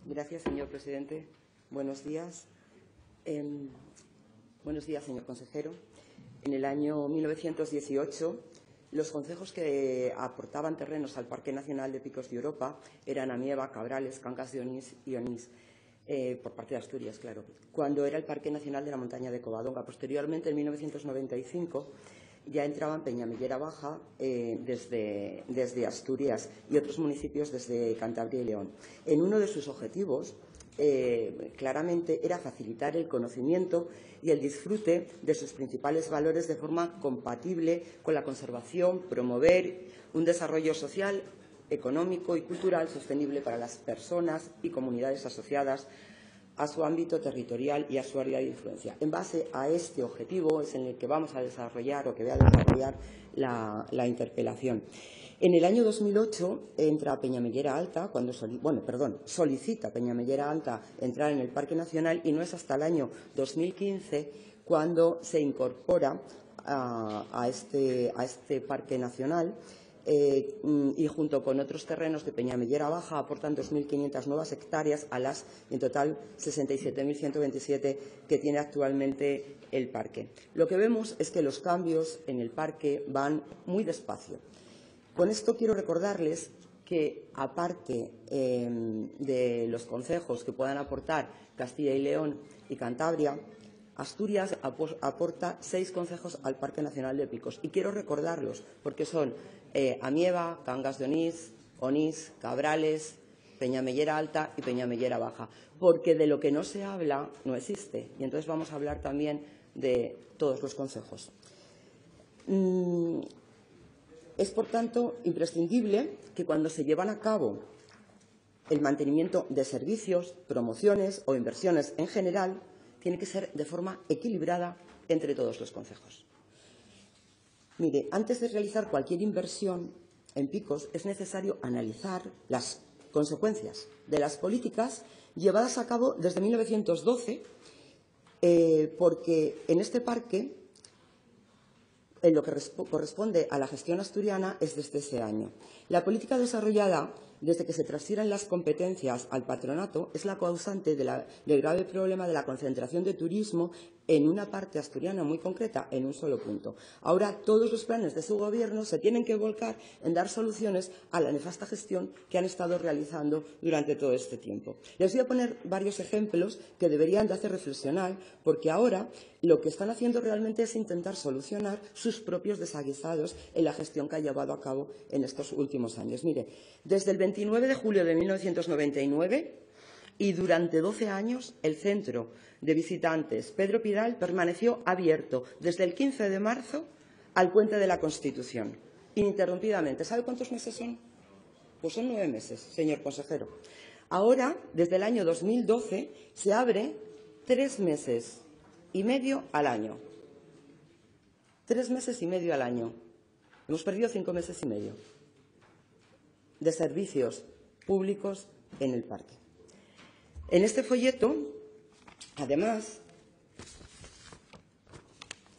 Gracias, señor presidente. Buenos días. Buenos días, señor consejero. En el año 1918, los concejos que aportaban terrenos al Parque Nacional de Picos de Europa eran Amieva, Cabrales, Cangas de Onís y Onís, por parte de Asturias, claro, cuando era el Parque Nacional de la Montaña de Covadonga. Posteriormente, en 1995, ya entraban Peñamellera Baja desde Asturias y otros municipios desde Cantabria y León. En uno de sus objetivos, claramente, era facilitar el conocimiento y el disfrute de sus principales valores de forma compatible con la conservación, promover un desarrollo social, económico y cultural sostenible para las personas y comunidades asociadas a su ámbito territorial y a su área de influencia. En base a este objetivo es en el que vamos a desarrollar o que voy a desarrollar la interpelación. En el año 2008 entra Peñamellera Alta, solicita Peñamellera Alta entrar en el Parque Nacional, y no es hasta el año 2015 cuando se incorpora a este Parque Nacional. Y junto con otros terrenos de Peñamellera Baja aportan 2.500 nuevas hectáreas a las, en total, 67.127 que tiene actualmente el parque. Lo que vemos es que los cambios en el parque van muy despacio. Con esto quiero recordarles que, aparte de los concejos que puedan aportar Castilla y León y Cantabria, Asturias aporta 6 concejos al Parque Nacional de Picos. Y quiero recordarlos porque son Amieva, Cangas de Onís, Onís, Cabrales, Peñamellera Alta y Peñamellera Baja. Porque de lo que no se habla no existe. Y entonces vamos a hablar también de todos los concejos. Es, por tanto, imprescindible que cuando se llevan a cabo el mantenimiento de servicios, promociones o inversiones en general, tiene que ser de forma equilibrada entre todos los concejos. Mire, antes de realizar cualquier inversión en Picos es necesario analizar las consecuencias de las políticas llevadas a cabo desde 1912, porque en este parque lo que corresponde a la gestión asturiana es desde ese año. La política desarrollada desde que se transfieran las competencias al patronato es la causante del grave problema de la concentración de turismo en una parte asturiana muy concreta, en un solo punto. Ahora todos los planes de su gobierno se tienen que volcar en dar soluciones a la nefasta gestión que han estado realizando durante todo este tiempo. Les voy a poner varios ejemplos que deberían de hacer reflexionar, porque ahora lo que están haciendo realmente es intentar solucionar sus propios desaguisados en la gestión que ha llevado a cabo en estos últimos años. Mire, desde el 29 de julio de 1999 y durante 12 años el centro de visitantes Pedro Pidal permaneció abierto desde el 15 de marzo al Puente de la Constitución, ininterrumpidamente. ¿Sabe cuántos meses son? Pues son 9 meses, señor consejero. Ahora, desde el año 2012, se abre 3 meses y medio al año. 3 meses y medio al año. Hemos perdido 5 meses y medio de servicios públicos en el parque. En este folleto, además,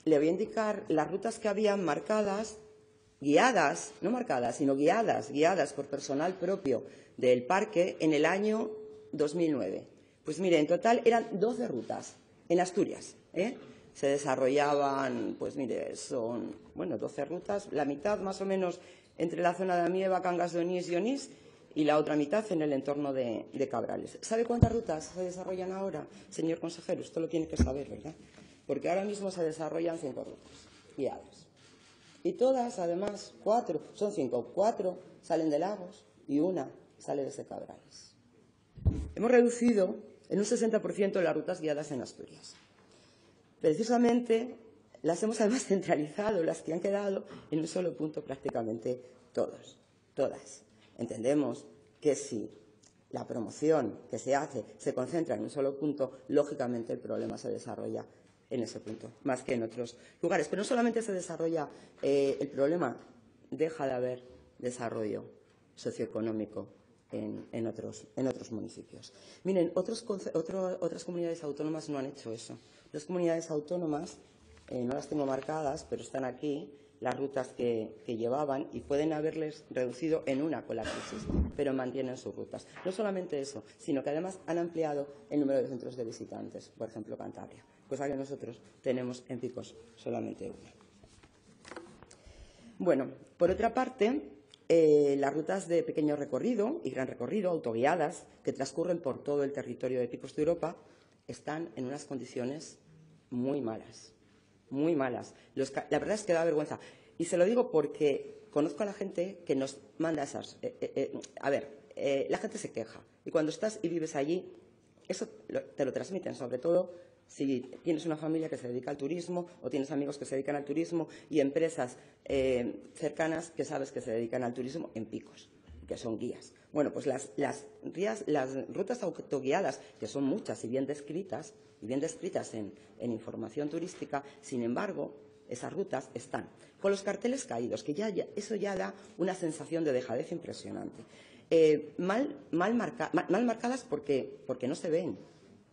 le voy a indicar las rutas que habían marcadas, guiadas, no marcadas, sino guiadas por personal propio del parque en el año 2009. Pues mire, en total eran 12 rutas en Asturias. Se desarrollaban, pues mire, son 12 rutas, la mitad más o menos entre la zona de Amieva, Cangas de Onís y Onís, y la otra mitad en el entorno de Cabrales. ¿Sabe cuántas rutas se desarrollan ahora, señor consejero? Esto lo tiene que saber, ¿verdad? Porque ahora mismo se desarrollan 5 rutas guiadas. Y todas, además, 4, son 5, 4 salen de Lagos y 1 sale desde Cabrales. Hemos reducido en un 60% las rutas guiadas en Asturias. Precisamente las hemos además centralizado, las que han quedado en un solo punto prácticamente todas. Entendemos que si la promoción que se hace se concentra en un solo punto, lógicamente el problema se desarrolla en ese punto, más que en otros lugares. Pero no solamente se desarrolla el problema, deja de haber desarrollo socioeconómico en otros municipios. Miren, otras comunidades autónomas no han hecho eso. Las comunidades autónomas, no las tengo marcadas, pero están aquí, las rutas que llevaban y pueden haberles reducido en una con la crisis, pero mantienen sus rutas. No solamente eso, sino que además han ampliado el número de centros de visitantes, por ejemplo, Cantabria, cosa que nosotros tenemos en Picos solamente uno. Bueno, por otra parte, las rutas de pequeño recorrido y gran recorrido, autoguiadas, que transcurren por todo el territorio de Picos de Europa, están en unas condiciones muy malas, muy malas. La verdad es que da vergüenza. Y se lo digo porque conozco a la gente que nos manda esas. La gente se queja. Y cuando estás y vives allí, eso te lo transmiten, sobre todo si tienes una familia que se dedica al turismo o tienes amigos que se dedican al turismo y empresas cercanas que sabes que se dedican al turismo en Picos, que son guías. Bueno, pues las rutas autoguiadas, que son muchas y bien descritas en información turística, sin embargo, esas rutas están con los carteles caídos, que eso ya da una sensación de dejadez impresionante. Mal marcadas porque no se ven,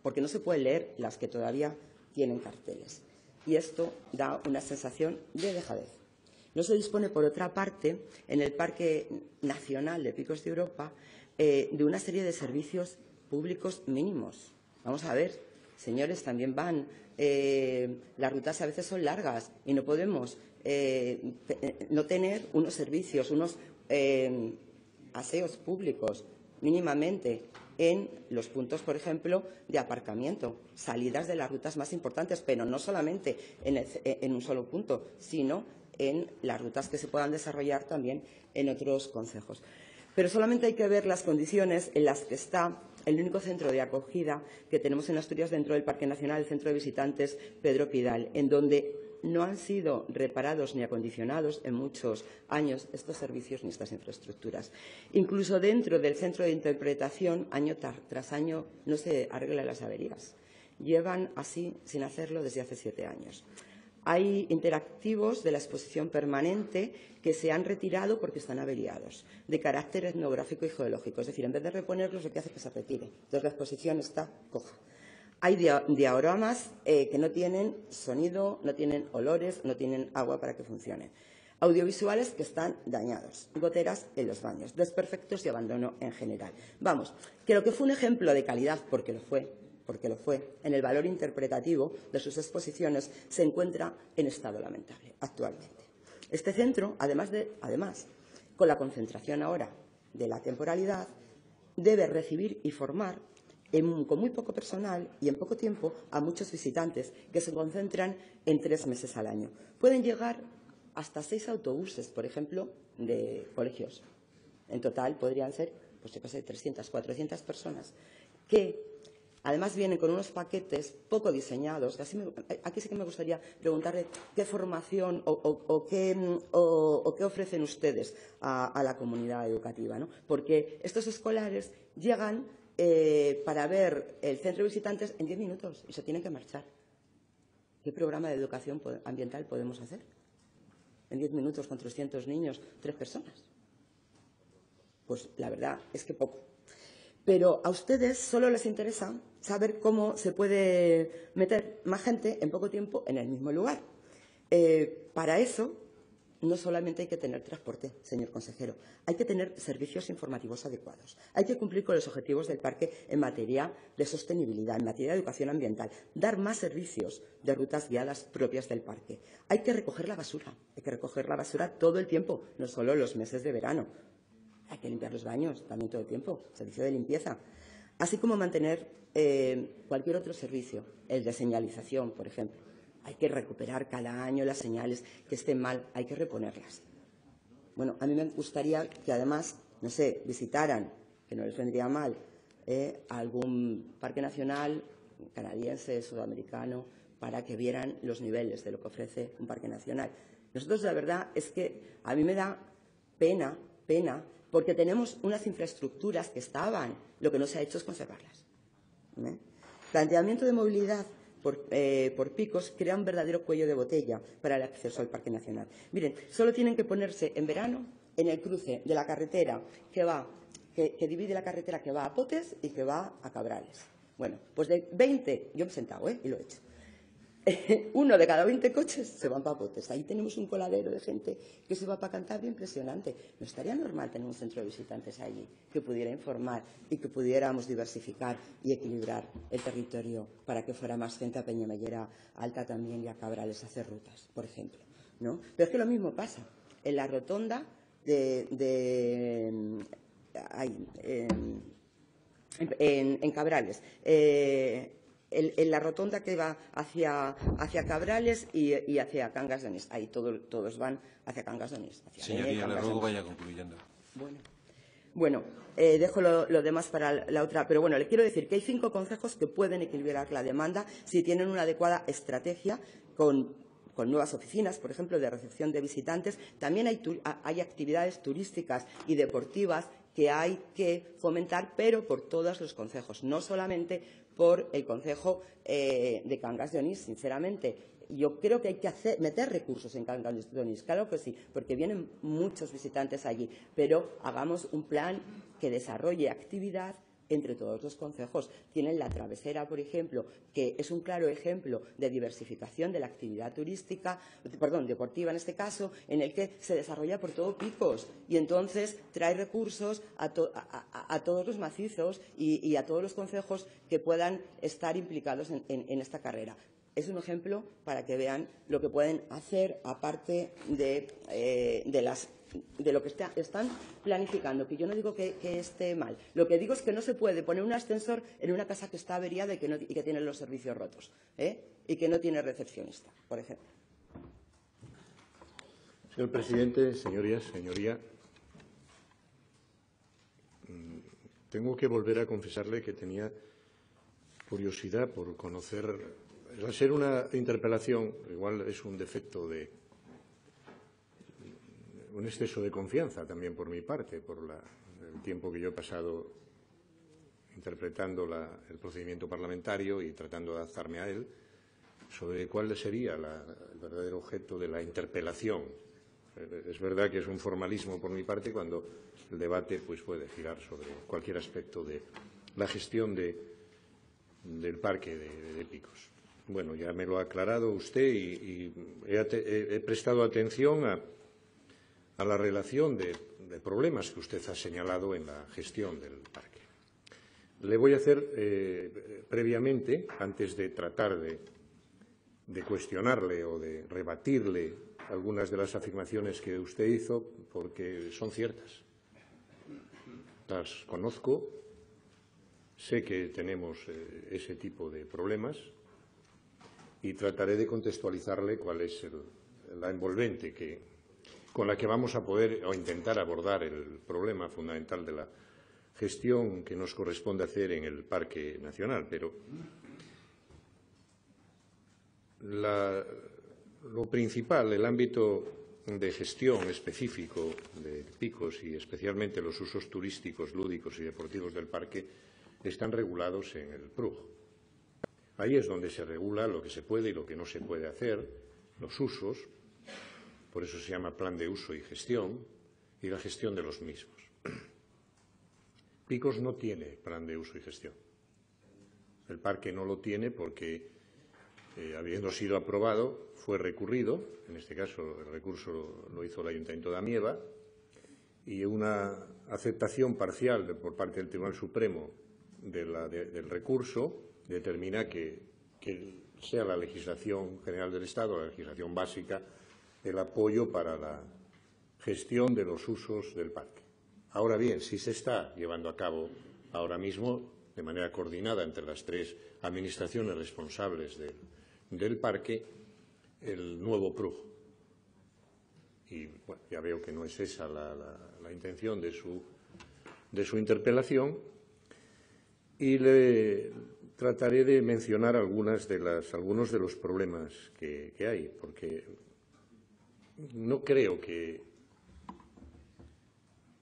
porque no se puede leer las que todavía tienen carteles. Y esto da una sensación de dejadez. No se dispone, por otra parte, en el Parque Nacional de Picos de Europa, de una serie de servicios públicos mínimos. Vamos a ver, señores, también van. Las rutas a veces son largas y no podemos no tener unos servicios, unos aseos públicos mínimamente en los puntos, por ejemplo, de aparcamiento, salidas de las rutas más importantes, pero no solamente en un solo punto, sino en las rutas que se puedan desarrollar también en otros concejos. Pero solamente hay que ver las condiciones en las que está el único centro de acogida que tenemos en Asturias dentro del Parque Nacional, el Centro de Visitantes Pedro Pidal, en donde no han sido reparados ni acondicionados en muchos años estos servicios ni estas infraestructuras. Incluso dentro del centro de interpretación, año tras año, no se arreglan las averías. Llevan así sin hacerlo desde hace 7 años. Hay interactivos de la exposición permanente que se han retirado porque están averiados, de carácter etnográfico y geológico. Es decir, en vez de reponerlos, lo que hace es que se retire. Entonces, la exposición está coja. Hay dioramas que no tienen sonido, no tienen olores, no tienen agua para que funcionen. Audiovisuales que están dañados, goteras en los baños, desperfectos y abandono en general. Vamos, que lo que fue un ejemplo de calidad, porque lo fue, en el valor interpretativo de sus exposiciones, se encuentra en estado lamentable actualmente. Este centro, además, con la concentración ahora de la temporalidad, debe recibir y formar con muy poco personal y en poco tiempo a muchos visitantes que se concentran en 3 meses al año. Pueden llegar hasta 6 autobuses, por ejemplo, de colegios. En total podrían ser, pues yo qué sé, 300, 400 personas que además vienen con unos paquetes poco diseñados. Aquí sí que me gustaría preguntarle qué formación o qué ofrecen ustedes a la comunidad educativa, ¿no? Porque estos escolares llegan para ver el centro de visitantes en 10 minutos y se tienen que marchar. ¿Qué programa de educación ambiental podemos hacer? En 10 minutos con 300 niños, 3 personas. Pues la verdad es que poco. Pero a ustedes solo les interesa saber cómo se puede meter más gente en poco tiempo en el mismo lugar. Para eso, no solamente hay que tener transporte, señor consejero, hay que tener servicios informativos adecuados. Hay que cumplir con los objetivos del parque en materia de sostenibilidad, en materia de educación ambiental, dar más servicios de rutas guiadas propias del parque. Hay que recoger la basura todo el tiempo, no solo los meses de verano. Hay que limpiar los baños también todo el tiempo, servicio de limpieza. Así como mantener cualquier otro servicio, el de señalización, por ejemplo. Hay que recuperar cada año las señales que estén mal, hay que reponerlas. Bueno, a mí me gustaría que además, no sé, visitaran, que no les vendría mal, algún parque nacional canadiense, sudamericano, para que vieran los niveles de lo que ofrece un parque nacional. Nosotros, la verdad, es que a mí me da pena, porque tenemos unas infraestructuras que estaban, lo que no se ha hecho es conservarlas. Planteamiento de movilidad por Picos crea un verdadero cuello de botella para el acceso al Parque Nacional. Miren, solo tienen que ponerse en verano en el cruce de la carretera que divide la carretera que va a Potes y que va a Cabrales. Bueno, pues de 20, yo me he sentado y lo he hecho. 1 de cada 20 coches se van para Potes. Ahí tenemos un coladero de gente que se va para Cantabria impresionante. ¿No estaría normal tener un centro de visitantes allí que pudiera informar y que pudiéramos diversificar y equilibrar el territorio para que fuera más gente a Peñamellera Alta también y a Cabrales a hacer rutas, por ejemplo, ¿no? Pero es que lo mismo pasa en la rotonda en Cabrales. En la rotonda que va hacia Cabrales y hacia Cangas de Onís. Ahí todos van hacia Cangas de Onís. Señoría, le ruego vaya concluyendo. Bueno, dejo lo demás para la otra. Pero bueno, le quiero decir que hay 5 concejos que pueden equilibrar la demanda si tienen una adecuada estrategia con nuevas oficinas, por ejemplo, de recepción de visitantes. También hay actividades turísticas y deportivas que hay que fomentar, pero por todos los concejos, no solamente por el concejo de Cangas de Onís, sinceramente. Yo creo que hay que meter recursos en Cangas de Onís, claro que sí, porque vienen muchos visitantes allí, pero hagamos un plan que desarrolle actividad entre todos los concejos. Tienen la Travesera, por ejemplo, que es un claro ejemplo de diversificación de la actividad turística, deportiva en este caso, en el que se desarrolla por todo Picos y entonces trae recursos a todos los macizos y a todos los concejos que puedan estar implicados en esta carrera. Es un ejemplo para que vean lo que pueden hacer aparte de lo que están planificando, que yo no digo que esté mal. Lo que digo es que no se puede poner un ascensor en una casa que está averiada y que tiene los servicios rotos, y que no tiene recepcionista, por ejemplo. Señor presidente, señorías, señoría, tengo que volver a confesarle que tenía curiosidad por conocer. Al ser una interpelación, igual es un defecto un exceso de confianza también por mi parte, por el tiempo que yo he pasado interpretando el procedimiento parlamentario y tratando de adaptarme a él, sobre cuál sería el verdadero objeto de la interpelación. Es verdad que es un formalismo por mi parte cuando el debate puede girar sobre cualquier aspecto de la gestión del parque de Picos. Bueno, ya me lo ha aclarado usted y he prestado atención a la relación de problemas que usted ha señalado en la gestión del parque. Le voy a hacer previamente, antes de tratar de cuestionarle o de rebatirle algunas de las afirmaciones que usted hizo, porque son ciertas. Las conozco, sé que tenemos ese tipo de problemas y trataré de contextualizarle cuál es la envolvente con la que vamos a poder o intentar abordar el problema fundamental de la gestión que nos corresponde hacer en el Parque Nacional. Pero lo principal, el ámbito de gestión específico de Picos y especialmente los usos turísticos, lúdicos y deportivos del parque están regulados en el PRUG. Ahí es donde se regula lo que se puede y lo que no se puede hacer, los usos, por eso se llama plan de uso y gestión, y la gestión de los mismos. Picos no tiene plan de uso y gestión. El parque no lo tiene porque, habiendo sido aprobado, fue recurrido, en este caso el recurso lo hizo el Ayuntamiento de Amieva, y una aceptación parcial por parte del Tribunal Supremo del recurso determina que sea la legislación general del Estado, la legislación básica, el apoyo para la gestión de los usos del parque. Ahora bien, sí se está llevando a cabo ahora mismo, de manera coordinada entre las 3 administraciones responsables del parque, el nuevo PRUG. Y bueno, ya veo que no es esa la intención de su interpelación, y le trataré de mencionar algunos de los problemas que hay, porque no creo que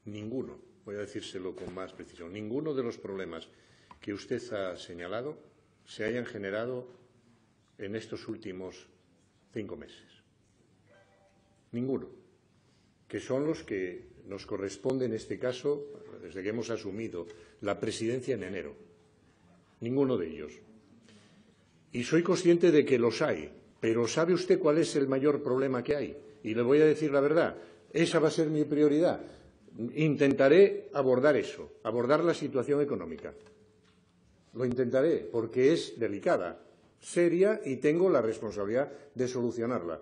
ninguno, voy a decírselo con más precisión, ninguno de los problemas que usted ha señalado se hayan generado en estos últimos 5 meses. Ninguno. Que son los que nos corresponde en este caso, desde que hemos asumido la presidencia en enero. Ninguno de ellos. Y soy consciente de que los hay, pero ¿sabe usted cuál es el mayor problema que hay? Y le voy a decir la verdad, esa va a ser mi prioridad. Intentaré abordar eso, abordar la situación económica. Lo intentaré, porque es delicada, seria y tengo la responsabilidad de solucionarla.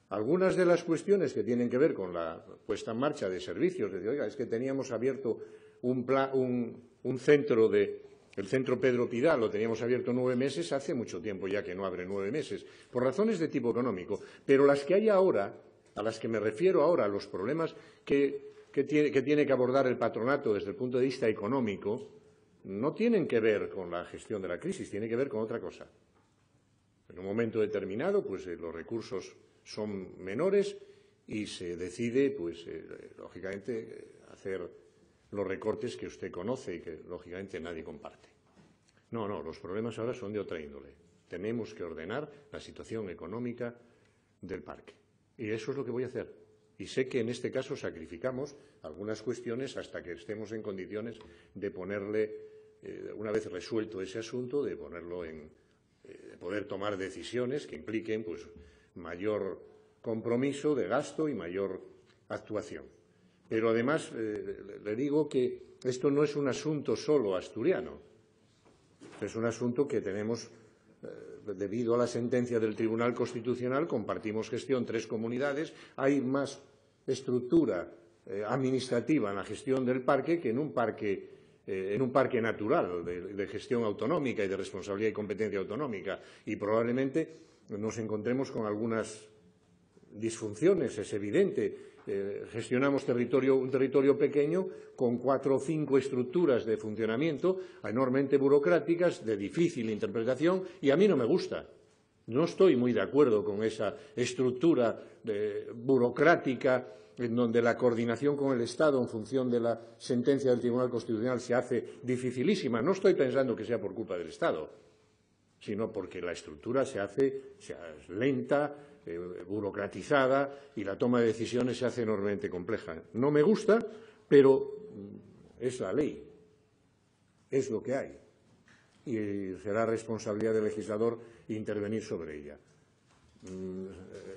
Algunas de las cuestiones que tienen que ver con la puesta en marcha de servicios, de oiga, es que teníamos abierto un centro el centro Pedro Pidal, lo teníamos abierto 9 meses, hace mucho tiempo ya que no abre 9 meses, por razones de tipo económico. Pero las que hay ahora, a las que me refiero ahora, los problemas que tiene que abordar el patronato desde el punto de vista económico, no tienen que ver con la gestión de la crisis, tienen que ver con otra cosa. En un momento determinado, pues los recursos son menores y se decide, pues lógicamente, hacer los recortes que usted conoce y que, lógicamente, nadie comparte. No, los problemas ahora son de otra índole. Tenemos que ordenar la situación económica del parque. Y eso es lo que voy a hacer. Y sé que en este caso sacrificamos algunas cuestiones hasta que estemos en condiciones de ponerle, una vez resuelto ese asunto, de ponerlo de poder tomar decisiones que impliquen, pues, mayor compromiso de gasto y mayor actuación. Pero además le digo que esto no es un asunto solo asturiano. Es un asunto que tenemos, debido a la sentencia del Tribunal Constitucional, compartimos gestión 3 comunidades, hay más estructura administrativa en la gestión del parque que en un parque natural de gestión autonómica y de responsabilidad y competencia autonómica. Y probablemente nos encontremos con algunas disfunciones, es evidente. Gestionamos un territorio pequeño con 4 o 5 estructuras de funcionamiento enormemente burocráticas, de difícil interpretación, y a mí no me gusta. No estoy muy de acuerdo con esa estructura burocrática en donde la coordinación con el Estado en función de la sentencia del Tribunal Constitucional se hace dificilísima. No estoy pensando que sea por culpa del Estado, sino porque la estructura se hace lenta, burocratizada y la toma de decisiones se hace enormemente compleja. No me gusta, pero es la ley, es lo que hay y será responsabilidad del legislador intervenir sobre ella.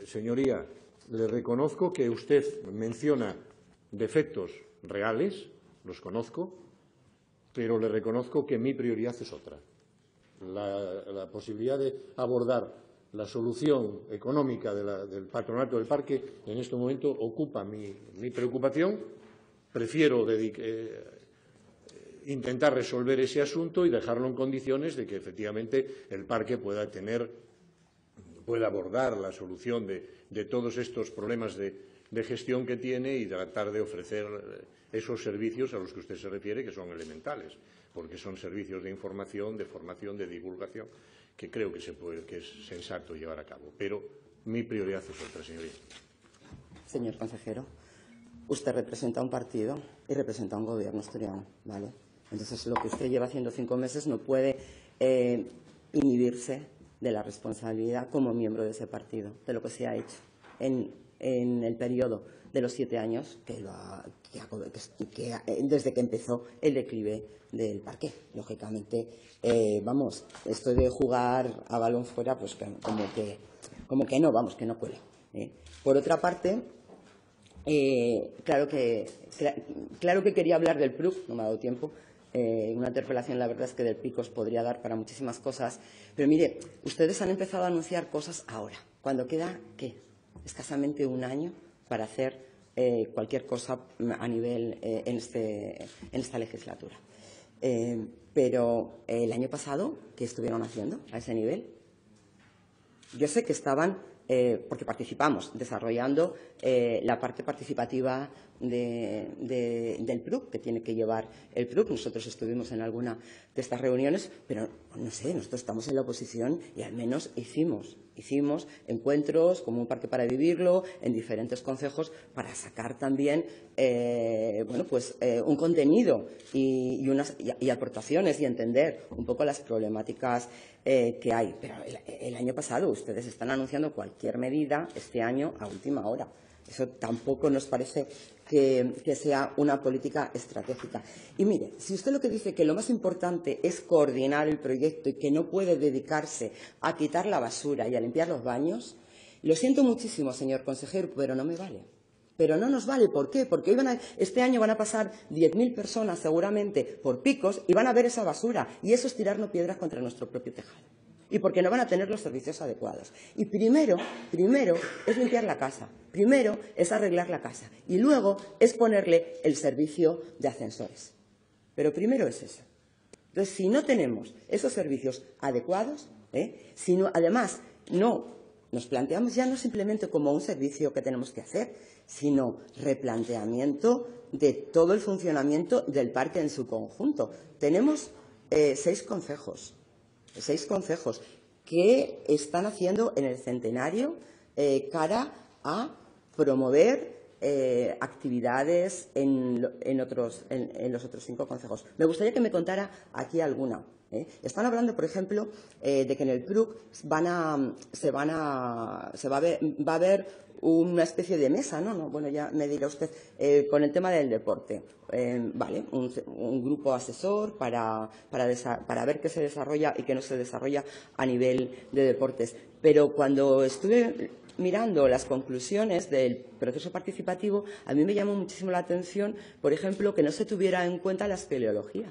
Señoría, le reconozco que usted menciona defectos reales, los conozco, pero le reconozco que mi prioridad es otra. La posibilidad de abordar la solución económica del patronato del parque en este momento ocupa mi preocupación. Prefiero intentar resolver ese asunto y dejarlo en condiciones de que efectivamente el parque pueda abordar la solución de todos estos problemas de gestión que tiene y tratar de ofrecer esos servicios a los que usted se refiere, que son elementales, porque son servicios de información, de formación, de divulgación, que creo que es sensato llevar a cabo. Pero mi prioridad es otra, señoría. Señor consejero, usted representa un partido y representa un gobierno asturiano, ¿vale? Entonces, lo que usted lleva haciendo 5 meses no puede inhibirse de la responsabilidad como miembro de ese partido, de lo que se ha hecho en el periodo de los 7 años desde que empezó el declive del parque. Lógicamente, esto de jugar a balón fuera, pues como que no cuele. Por otra parte, claro que quería hablar del PRUC, no me ha dado tiempo. Una interpelación, la verdad es que del Picos podría dar para muchísimas cosas. Pero mire, ustedes han empezado a anunciar cosas ahora, cuando queda, ¿qué? Escasamente un año para hacer cualquier cosa a nivel en esta legislatura. Pero el año pasado, ¿qué estuvieron haciendo a ese nivel? Yo sé que estaban, porque participamos, desarrollando la parte participativa del PRUC, que tiene que llevar el PRUC. Nosotros estuvimos en alguna de estas reuniones, pero no sé, nosotros estamos en la oposición y al menos hicimos encuentros como un parque para vivirlo en diferentes concejos para sacar también un contenido y aportaciones y entender un poco las problemáticas que hay. Pero el año pasado ustedes están anunciando cualquier medida este año a última hora. Eso tampoco nos parece que sea una política estratégica. Y mire, si usted lo que dice que lo más importante es coordinar el proyecto y que no puede dedicarse a quitar la basura y a limpiar los baños, lo siento muchísimo, señor consejero, pero no me vale. Pero no nos vale. ¿Por qué? Porque este año van a pasar 10.000 personas seguramente por Picos y van a ver esa basura. Y eso es tirarnos piedras contra nuestro propio tejado. Y porque no van a tener los servicios adecuados. Y primero es limpiar la casa. Primero es arreglar la casa. Y luego es ponerle el servicio de ascensores. Pero primero es eso. Entonces, si no tenemos esos servicios adecuados, además nos planteamos ya no simplemente como un servicio que tenemos que hacer, sino replanteamiento de todo el funcionamiento del parque en su conjunto. Tenemos 6 concejos que están haciendo en el centenario cara a promover actividades en los otros 5 concejos. Me gustaría que me contara aquí alguna. Están hablando, por ejemplo, de que en el PRUC va a haber una especie de mesa, ¿no? Bueno, ya me dirá usted, con el tema del deporte. Vale, un grupo asesor para ver qué se desarrolla y qué no se desarrolla a nivel de deportes. Pero cuando estuve mirando las conclusiones del proceso participativo, a mí me llamó muchísimo la atención, por ejemplo, que no se tuviera en cuenta la espeleología.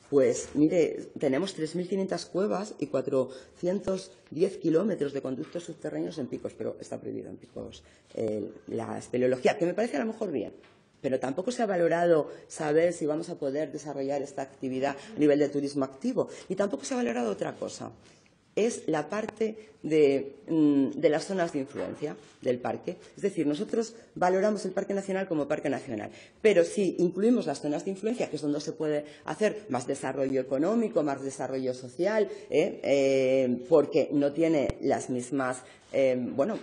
Pues, mire, tenemos 3.500 cuevas y 410 kilómetros de conductos subterráneos en Picos, pero está prohibido en Picos la espeleología, que me parece a lo mejor bien, pero tampoco se ha valorado saber si vamos a poder desarrollar esta actividad a nivel de turismo activo. Y tampoco se ha valorado otra cosa. Es la parte de las zonas de influencia del parque. Es decir, nosotros valoramos el Parque Nacional como Parque Nacional, pero si incluimos las zonas de influencia, que es donde se puede hacer más desarrollo económico, más desarrollo social, porque no tiene las mismas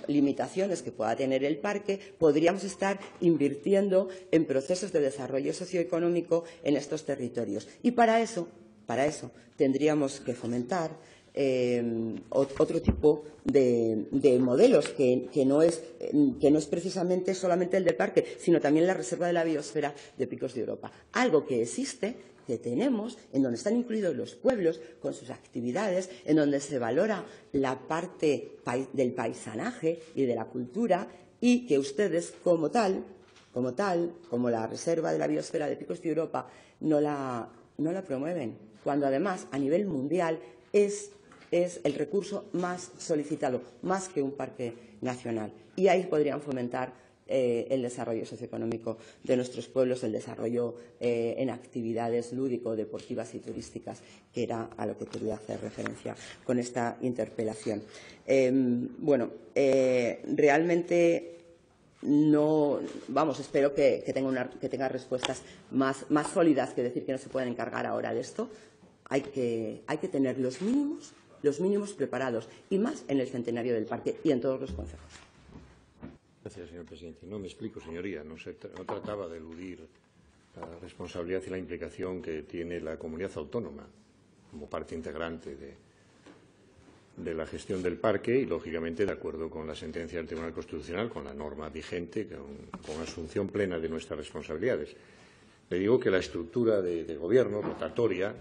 limitaciones que pueda tener el parque, podríamos estar invirtiendo en procesos de desarrollo socioeconómico en estos territorios. Y para eso tendríamos que fomentar otro tipo de modelos que no es precisamente solamente el del parque, sino también la Reserva de la Biosfera de Picos de Europa. Algo que existe, que tenemos, en donde están incluidos los pueblos con sus actividades, en donde se valora la parte del paisanaje y de la cultura, y que ustedes como la Reserva de la Biosfera de Picos de Europa no la promueven, cuando además a nivel mundial es el recurso más solicitado, más que un parque nacional. Y ahí podrían fomentar el desarrollo socioeconómico de nuestros pueblos, el desarrollo en actividades lúdico-deportivas y turísticas, que era a lo que quería hacer referencia con esta interpelación. Realmente espero que tenga respuestas más sólidas que decir que no se pueden encargar ahora de esto. Hay que tener los mínimos preparados, y más en el centenario del parque y en todos los concejos. Gracias, señor presidente. No me explico, señoría. No trataba de eludir la responsabilidad y la implicación que tiene la comunidad autónoma como parte integrante de la gestión del parque y, lógicamente, de acuerdo con la sentencia del Tribunal Constitucional, con la norma vigente, con asunción plena de nuestras responsabilidades. Le digo que la estructura de gobierno rotatoria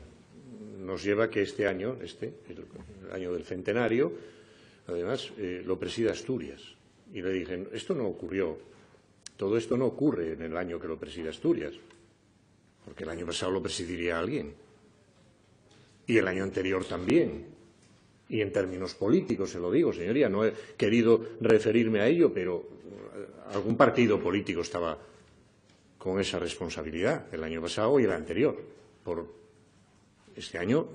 nos lleva a que este año, el año del centenario, además lo presida Asturias. Y le dije, todo esto no ocurre en el año que lo presida Asturias, porque el año pasado lo presidiría alguien, y el año anterior también. Y en términos políticos, se lo digo, señoría, no he querido referirme a ello, pero algún partido político estaba con esa responsabilidad el año pasado y el anterior. Este año,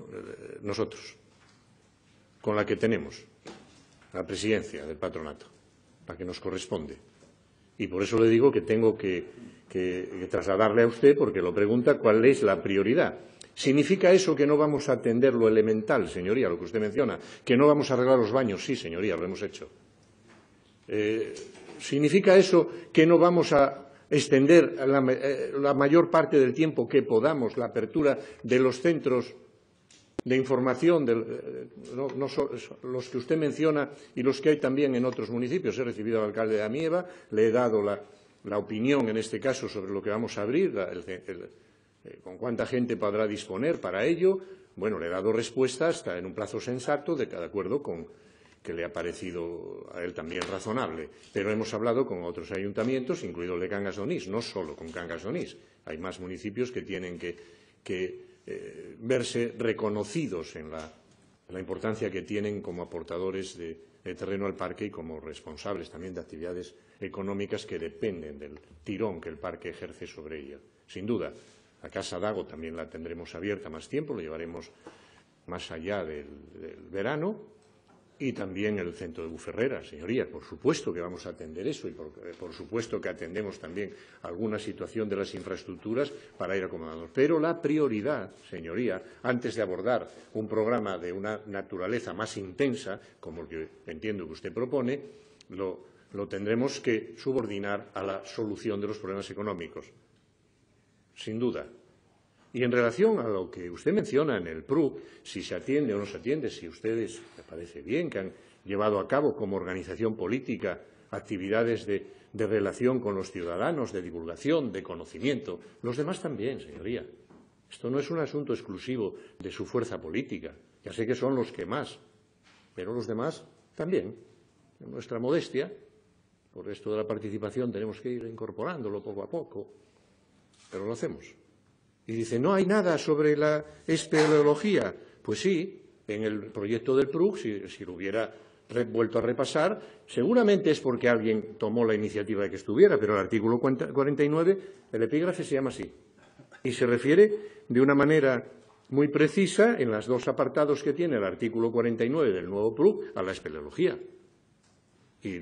nosotros, con la que tenemos, la presidencia del patronato, la que nos corresponde. Y por eso le digo que tengo que trasladarle a usted, porque lo pregunta, cuál es la prioridad. ¿Significa eso que no vamos a atender lo elemental, señoría, lo que usted menciona? ¿Que no vamos a arreglar los baños? Sí, señoría, lo hemos hecho. ¿Significa eso que no vamos a extender la mayor parte del tiempo que podamos la apertura de los centros de información, no los que usted menciona y los que hay también en otros municipios. He recibido al alcalde de Amieva, le he dado la opinión en este caso sobre lo que vamos a abrir, con cuánta gente podrá disponer para ello. Bueno, le he dado respuesta hasta en un plazo sensato, de acuerdo con que le ha parecido a él también razonable. Pero hemos hablado con otros ayuntamientos, incluido el de Cangas de Onís, no solo con Cangas de Onís. Hay más municipios que tienen que verse reconocidos en la importancia que tienen como aportadores de terreno al parque y como responsables también de actividades económicas que dependen del tirón que el parque ejerce sobre ella. Sin duda, la Casa Dago también la tendremos abierta más tiempo, lo llevaremos más allá del verano. Y también el centro de Buferrera, señoría. Por supuesto que vamos a atender eso y por supuesto que atendemos también alguna situación de las infraestructuras para ir acomodándonos. Pero la prioridad, señoría, antes de abordar un programa de una naturaleza más intensa, como el que entiendo que usted propone, lo tendremos que subordinar a la solución de los problemas económicos. Sin duda. Y en relación a lo que usted menciona en el PRUC, si se atiende o no se atiende, si ustedes, me parece bien, que han llevado a cabo como organización política actividades de relación con los ciudadanos, de divulgación, de conocimiento, los demás también, señoría. Esto no es un asunto exclusivo de su fuerza política. Ya sé que son los que más, pero los demás también. En nuestra modestia, por esto de la participación, tenemos que ir incorporándolo poco a poco, pero lo hacemos. Y dice, ¿no hay nada sobre la espeleología? Pues sí, en el proyecto del PRUC, si lo hubiera vuelto a repasar, seguramente es porque alguien tomó la iniciativa de que estuviera, pero el artículo 49, el epígrafe se llama así. Y se refiere de una manera muy precisa, en los dos apartados que tiene el artículo 49 del nuevo PRUC, a la espeleología. Y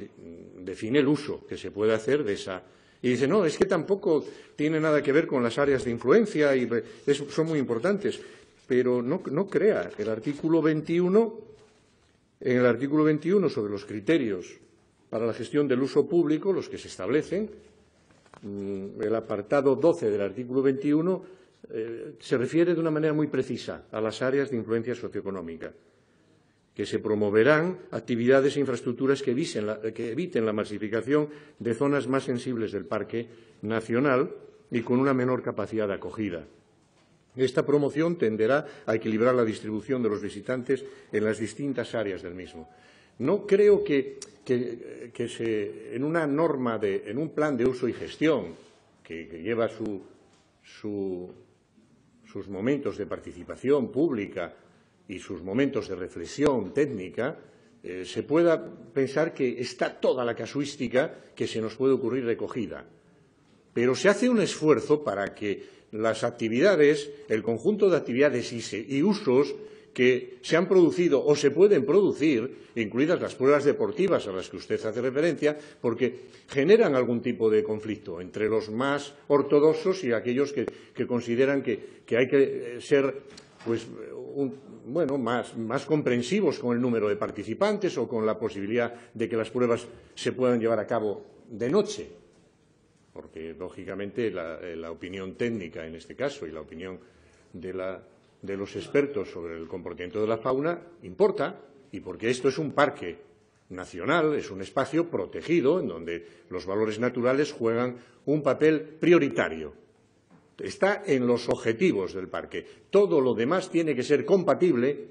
define el uso que se puede hacer de esa. Y dice, no, es que tampoco tiene nada que ver con las áreas de influencia y son muy importantes. Pero no crea, el artículo 21, en el artículo 21 sobre los criterios para la gestión del uso público, los que se establecen, el apartado 12 del artículo 21 se refiere de una manera muy precisa a las áreas de influencia socioeconómica, que se promoverán actividades e infraestructuras que eviten la masificación de zonas más sensibles del Parque Nacional y con una menor capacidad de acogida. Esta promoción tenderá a equilibrar la distribución de los visitantes en las distintas áreas del mismo. No creo que en una norma, en un plan de uso y gestión que lleva sus momentos de participación pública y sus momentos de reflexión técnica, se pueda pensar que está toda la casuística que se nos puede ocurrir recogida. Pero se hace un esfuerzo para que las actividades, el conjunto de actividades y usos que se han producido o se pueden producir, incluidas las pruebas deportivas a las que usted hace referencia, porque generan algún tipo de conflicto entre los más ortodoxos y aquellos que consideran que hay que ser más comprensivos con el número de participantes o con la posibilidad de que las pruebas se puedan llevar a cabo de noche, porque, lógicamente, la opinión técnica en este caso y la opinión de los expertos sobre el comportamiento de la fauna importa, y porque esto es un parque nacional, es un espacio protegido en donde los valores naturales juegan un papel prioritario. Está en los objetivos del parque. Todo lo demás tiene que ser compatible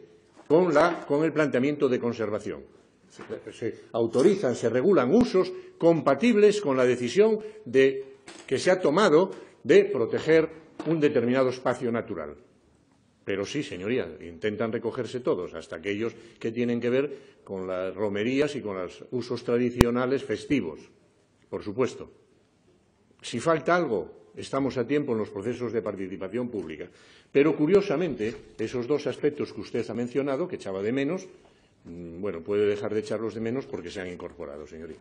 con el planteamiento de conservación. Se autorizan, se regulan usos compatibles con la decisión que se ha tomado de proteger un determinado espacio natural. Pero sí, señoría, intentan recogerse todos, hasta aquellos que tienen que ver con las romerías y con los usos tradicionales festivos, por supuesto. Si falta algo, estamos a tiempo en los procesos de participación pública. Pero, curiosamente, esos dos aspectos que usted ha mencionado, que echaba de menos, puede dejar de echarlos de menos porque se han incorporado, señoría.